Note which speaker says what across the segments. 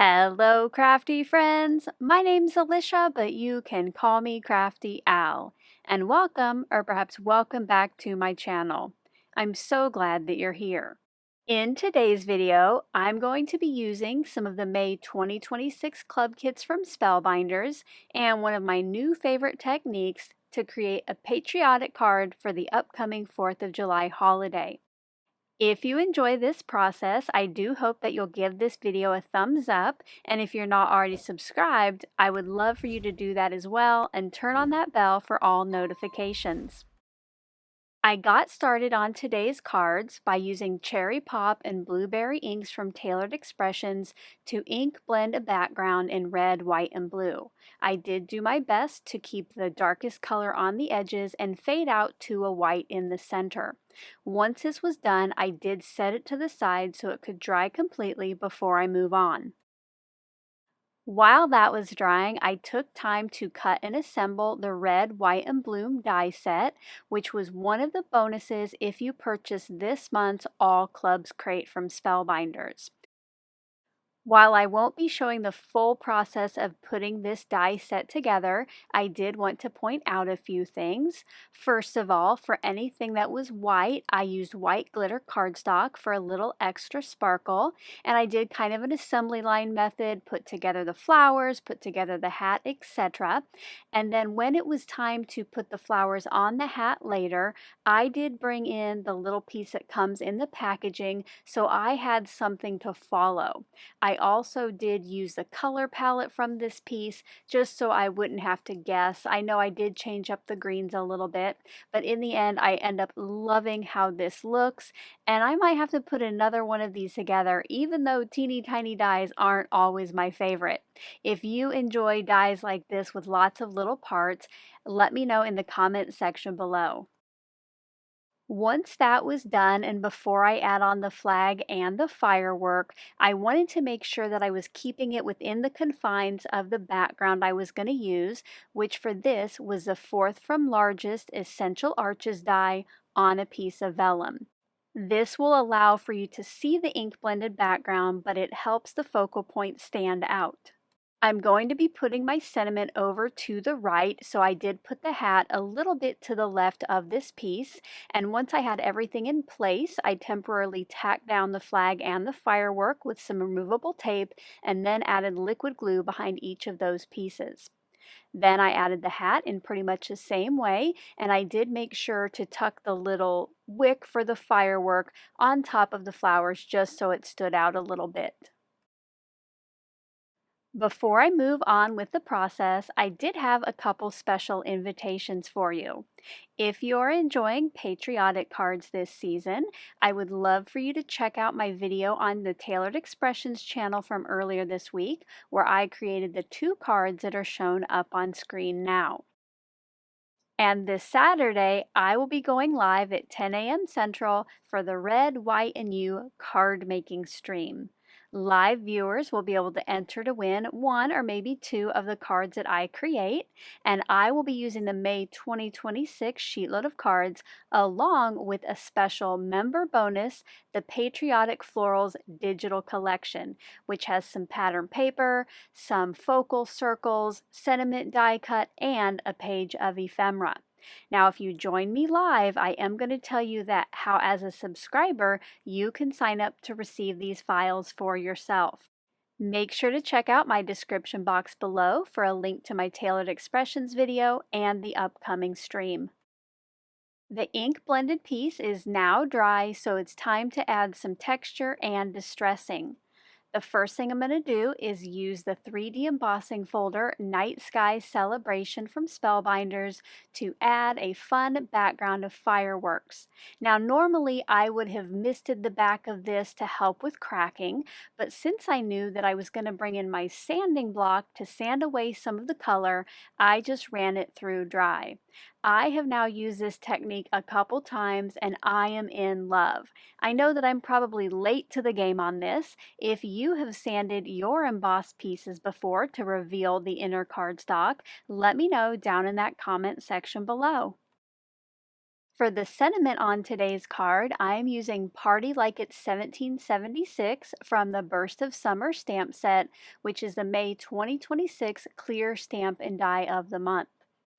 Speaker 1: Hello, crafty friends. My name's Alicia, but you can call me Crafty Al. And welcome, or perhaps welcome back to my channel. I'm so glad that you're here. In today's video, I'm going to be using some of the May 2026 club kits from Spellbinders and one of my new favorite techniques to create a patriotic card for the upcoming 4th of July holiday. If you enjoy this process, I do hope that you'll give this video a thumbs up, and if you're not already subscribed, I would love for you to do that as well and turn on that bell for all notifications. I got started on today's cards by using Cherry Pop and Blueberry inks from Tailored Expressions to ink blend a background in red, white, and blue. I did do my best to keep the darkest color on the edges and fade out to a white in the center. Once this was done, I did set it to the side so it could dry completely before I move on. While that was drying, I took time to cut and assemble the red, white, and blue die set, which was one of the bonuses if you purchase this month's All Clubs crate from Spellbinders. While I won't be showing the full process of putting this die set together, I did want to point out a few things. First of all, for anything that was white, I used white glitter cardstock for a little extra sparkle, and I did kind of an assembly line method, put together the flowers, put together the hat, etc. And then when it was time to put the flowers on the hat later, I did bring in the little piece that comes in the packaging, so I had something to follow. I also did use the color palette from this piece just so I wouldn't have to guess. I know I did change up the greens a little bit, but in the end I end up loving how this looks, and I might have to put another one of these together even though teeny tiny dies aren't always my favorite. If you enjoy dies like this with lots of little parts, let me know in the comment section below. Once that was done and before I add on the flag and the firework, I wanted to make sure that I was keeping it within the confines of the background I was going to use, which for this was the 4th from largest Essential Arches die on a piece of vellum. This will allow for you to see the ink blended background, but it helps the focal point stand out. I'm going to be putting my sentiment over to the right, so I did put the hat a little bit to the left of this piece, and once I had everything in place, I temporarily tacked down the flag and the firework with some removable tape and then added liquid glue behind each of those pieces. Then I added the hat in pretty much the same way, and I did make sure to tuck the little wick for the firework on top of the flowers just so it stood out a little bit. Before I move on with the process, I did have a couple special invitations for you. If you're enjoying patriotic cards this season, I would love for you to check out my video on the Tailored Expressions channel from earlier this week, where I created the 2 cards that are shown up on screen now. And this Saturday, I will be going live at 10 a.m. Central for the Red, White, and You card making stream. Live viewers will be able to enter to win 1 or maybe 2 of the cards that I create, and I will be using the May 2026 sheetload of cards along with a special member bonus, the Patriotic Florals Digital Collection, which has some pattern paper, some focal circles, sentiment die cut, and a page of ephemera. Now, if you join me live, I am going to tell you that how as a subscriber, you can sign up to receive these files for yourself. Make sure to check out my description box below for a link to my Tailored Expressions video and the upcoming stream. The ink blended piece is now dry, so it's time to add some texture and distressing. The first thing I'm going to do is use the 3D embossing folder Night Sky Celebration from Spellbinders to add a fun background of fireworks. Now normally I would have misted the back of this to help with cracking, but since I knew that I was going to bring in my sanding block to sand away some of the color, I just ran it through dry. I have now used this technique a couple times and I am in love. I know that I'm probably late to the game on this. If you have sanded your embossed pieces before to reveal the inner cardstock, let me know down in that comment section below. For the sentiment on today's card, I am using Party Like It's 1776 from the Burst of Summer stamp set, which is the May 2026 clear stamp and die of the month.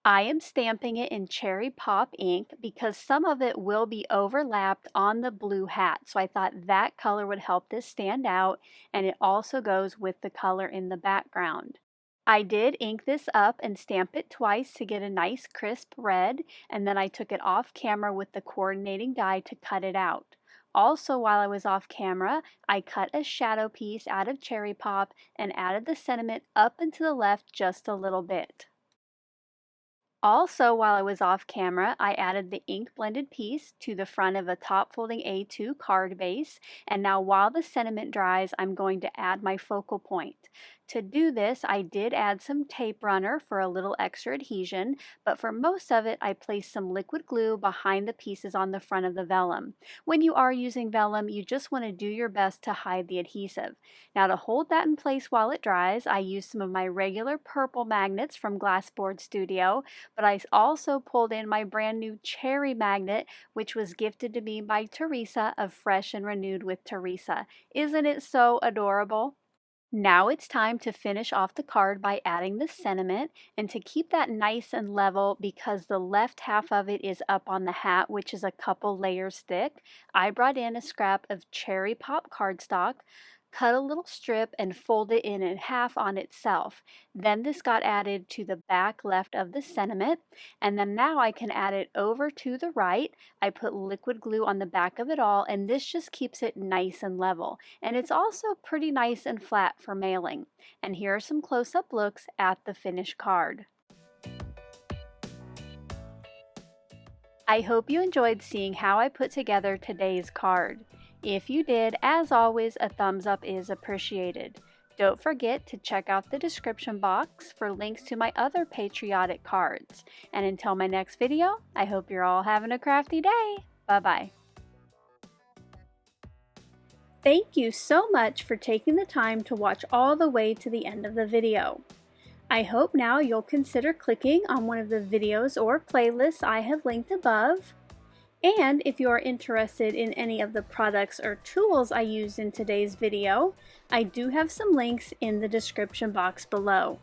Speaker 1: I am stamping it in Cherry Pop ink because some of it will be overlapped on the blue hat, so I thought that color would help this stand out, and it also goes with the color in the background. I did ink this up and stamp it twice to get a nice crisp red, and then I took it off camera with the coordinating die to cut it out. Also, while I was off camera, I cut a shadow piece out of Cherry Pop and added the sentiment up and to the left just a little bit. Also, while I was off camera, I added the ink blended piece to the front of a top folding A2 card base, and now while the sentiment dries, I'm going to add my focal point. To do this, I did add some tape runner for a little extra adhesion, but for most of it, I placed some liquid glue behind the pieces on the front of the vellum. When you are using vellum, you just want to do your best to hide the adhesive. Now to hold that in place while it dries, I used some of my regular purple magnets from Glassboard Studio, but I also pulled in my brand new cherry magnet, which was gifted to me by Teresa of Fresh and Renewed with Teresa. Isn't it so adorable? Now it's time to finish off the card by adding the sentiment, and to keep that nice and level because the left half of it is up on the hat, which is a couple layers thick, I brought in a scrap of Cherry Pop cardstock, cut a little strip and fold it in half on itself. Then this got added to the back left of the sentiment, and then now I can add it over to the right. I put liquid glue on the back of it all, and this just keeps it nice and level. And it's also pretty nice and flat for mailing. And here are some close-up looks at the finished card. I hope you enjoyed seeing how I put together today's card. If you did, as always, a thumbs up is appreciated. Don't forget to check out the description box for links to my other patriotic cards. And until my next video, I hope you're all having a crafty day. Bye-bye. Thank you so much for taking the time to watch all the way to the end of the video. I hope now you'll consider clicking on one of the videos or playlists I have linked above. And if you are interested in any of the products or tools I used in today's video, I do have some links in the description box below.